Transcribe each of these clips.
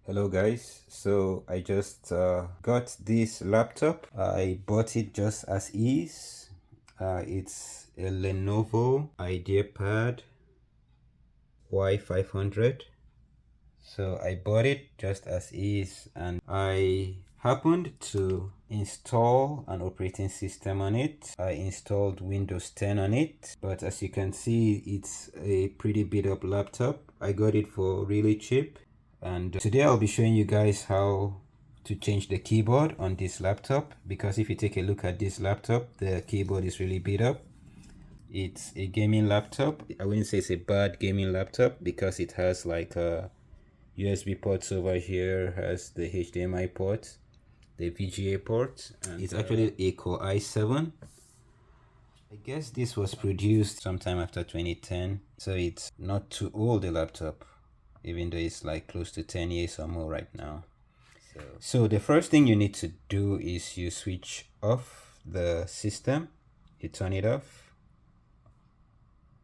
Hello guys, so I just got this laptop. I bought it just as is. It's a Lenovo Ideapad Y500. So I bought it just as is, and I happened to install an operating system on it. I installed Windows 10 on it, but as you can see, it's a pretty beat up laptop. I got it for really cheap, and today I'll be showing you guys how to change the keyboard on this laptop, because if you take a look at this laptop, the keyboard is really beat up. It's a gaming laptop. I wouldn't say it's a bad gaming laptop because it has like a USB ports over here, has the HDMI port, the VGA port, and it's actually a Core i7. I guess this was produced sometime after 2010, so it's not too old, a laptop, even though it's like close to 10 years or more right now. So the first thing you need to do is you switch off the system, you turn it off.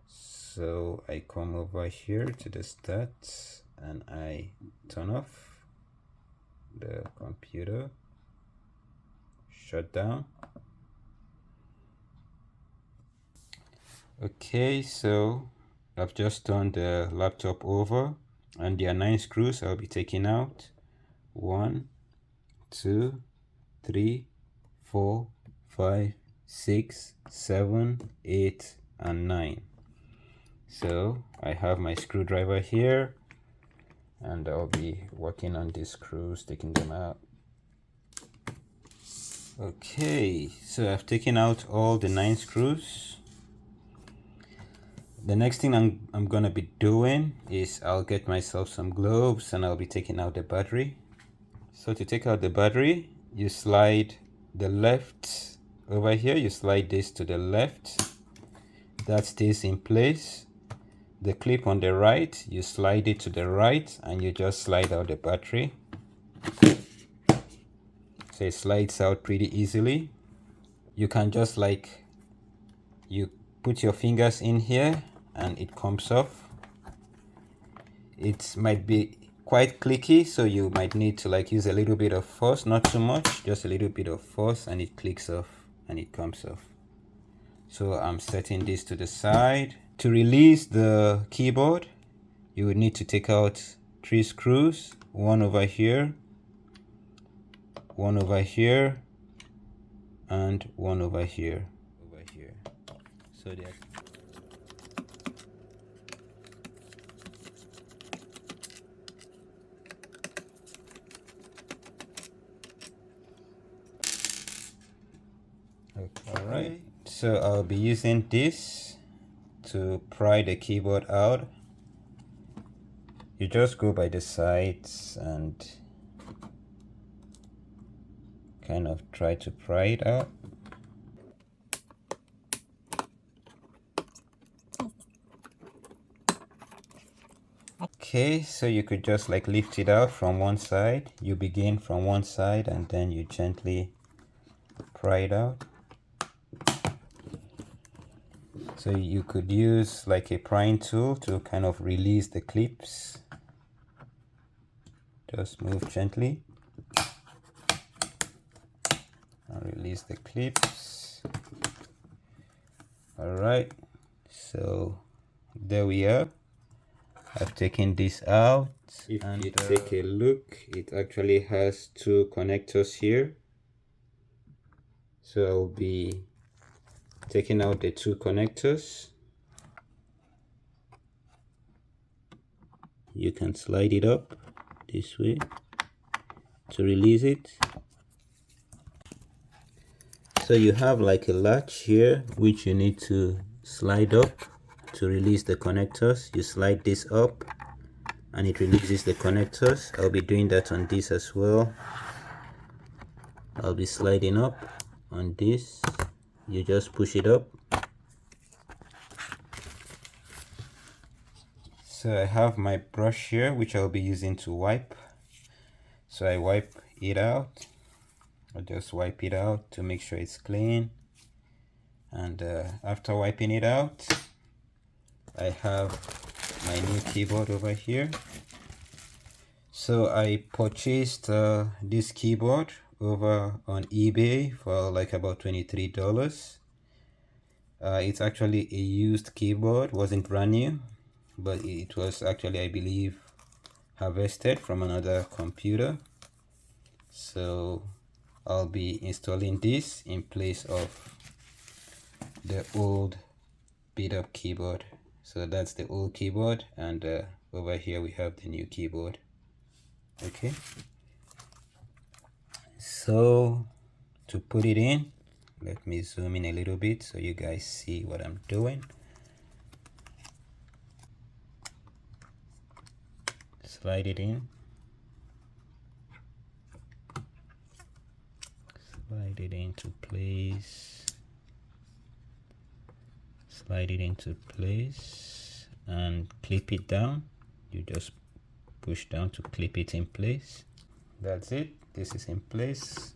So I come over here to the stats and I turn off the computer, shut down. Okay, so I've just turned the laptop over, and there are 9 screws I'll be taking out. 1, 2, 3, 4, 5, 6, 7, 8, and 9. So I have my screwdriver here, and I'll be working on these screws, taking them out. Okay, so I've taken out all the 9 screws. The next thing I'm gonna be doing is I'll get myself some gloves, and I'll be taking out the battery. So to take out the battery, you slide the left over here, you slide this to the left, that stays in place. The clip on the right, you slide it to the right, and you just slide out the battery. So it slides out pretty easily. You can just you put your fingers in here and it comes off. It might be quite clicky, so you might need to use a little bit of force, not too much, just a little bit of force, and it clicks off and it comes off. So I'm setting this to the side. To release the keyboard, you would need to take out 3 screws, one over here, one over here, and one over here. So they're Alright, so I'll be using this to pry the keyboard out. You just go by the sides and kind of try to pry it out. Okay, so you could just lift it out from one side. You begin from one side and then you gently pry it out. So you could use a prying tool to kind of release the clips. Just move gently and release the clips. Alright, so there we are. I've taken this out. If you take a look, it actually has 2 connectors here. So I'll be taking out the 2 connectors. You can slide it up this way to release it. So you have a latch here which you need to slide up to release the connectors. You slide this up and it releases the connectors. I'll be doing that on this as well. I'll be sliding up on this. You just push it up. So I have my brush here which I'll be using to wipe. So I wipe it out. I just wipe it out to make sure it's clean. And after wiping it out, I have my new keyboard over here. So I purchased this keyboard over on eBay for like about $23. It's actually a used keyboard, wasn't brand new, but it was actually, I believe, harvested from another computer. So I'll be installing this in place of the old beat up keyboard. So that's the old keyboard, and over here we have the new keyboard. Okay, so to put it in, let me zoom in a little bit so you guys see what I'm doing. Slide it in, slide it into place, slide it into place, and clip it down. You just push down to clip it in place. That's it, this is in place.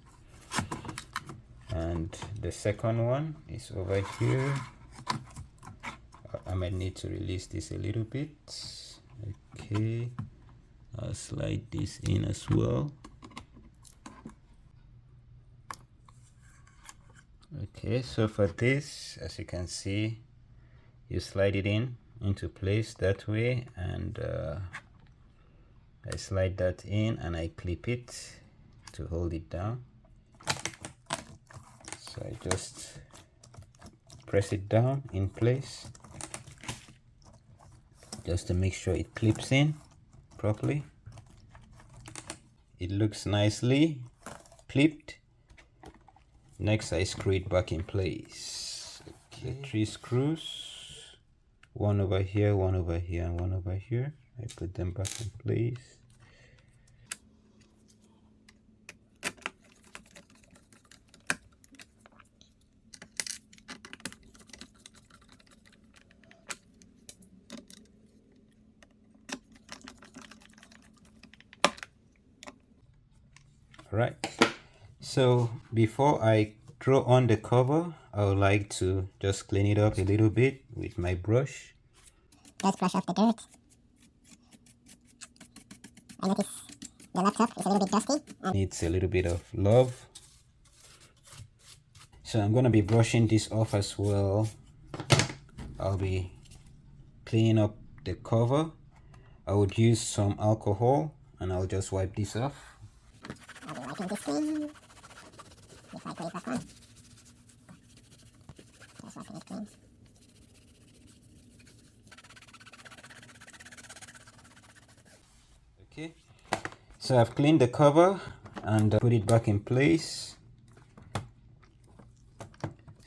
And the second one is over here. I might need to release this a little bit. Okay, I'll slide this in as well. Okay, so for this, as you can see, you slide it in into place that way, and I slide that in and I clip it to hold it down. So I just press it down in place just to make sure it clips in properly. It looks nicely clipped. Next, I screw it back in place. Okay, 3 screws, one over here, one over here, and one over here. I put them back in place. Right, so before I throw on the cover, I would like to just clean it up a little bit with my brush. Just brush off the dirt. I notice the laptop is a little bit dusty. Needs a little bit of love. So I'm going to be brushing this off as well. I'll be cleaning up the cover. I would use some alcohol and I'll just wipe this off. I'll be wiping this clean before I put it back on. Just wiping it clean. Okay, so I've cleaned the cover and put it back in place.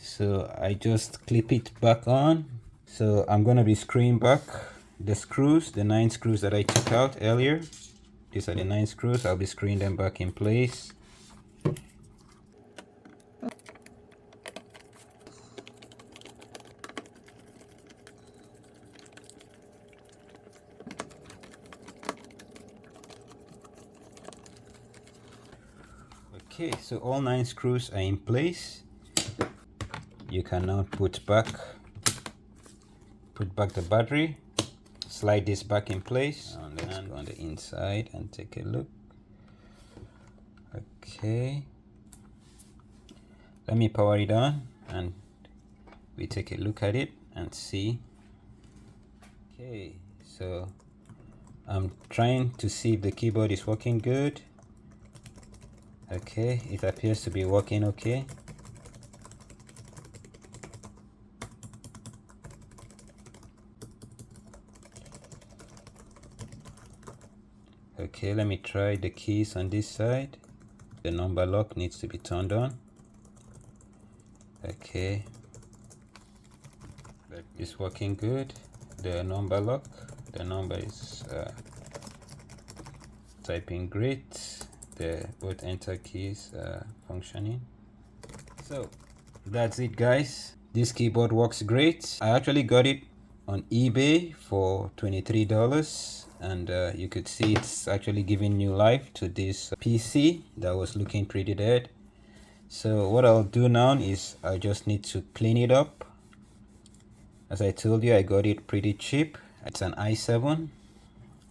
So I just clip it back on. So I'm going to be screwing back the screws, the 9 screws that I took out earlier. These are the 9 screws. I'll be screwing them back in place. Okay, so all 9 screws are in place. You can now put back the battery, slide this back in place, and let's go on the inside and take a look. Okay, let me power it on and we take a look at it and see. Okay, so I'm trying to see if the keyboard is working good. Okay, it appears to be working okay. Okay, let me try the keys on this side. The number lock needs to be turned on. Okay, it's working good. The number lock, the number is typing great. The both enter keys are functioning. So that's it, guys. This keyboard works great. I actually got it on eBay for $23, and you could see it's actually giving new life to this PC that was looking pretty dead. So what I'll do now is I just need to clean it up. As I told you, I got it pretty cheap. It's an i7.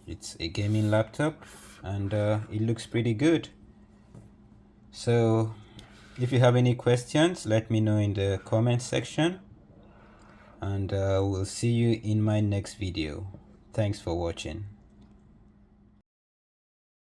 It's a gaming laptop. and it looks pretty good. So if you have any questions, let me know in the comment section, and we'll see you in my next video. Thanks for watching.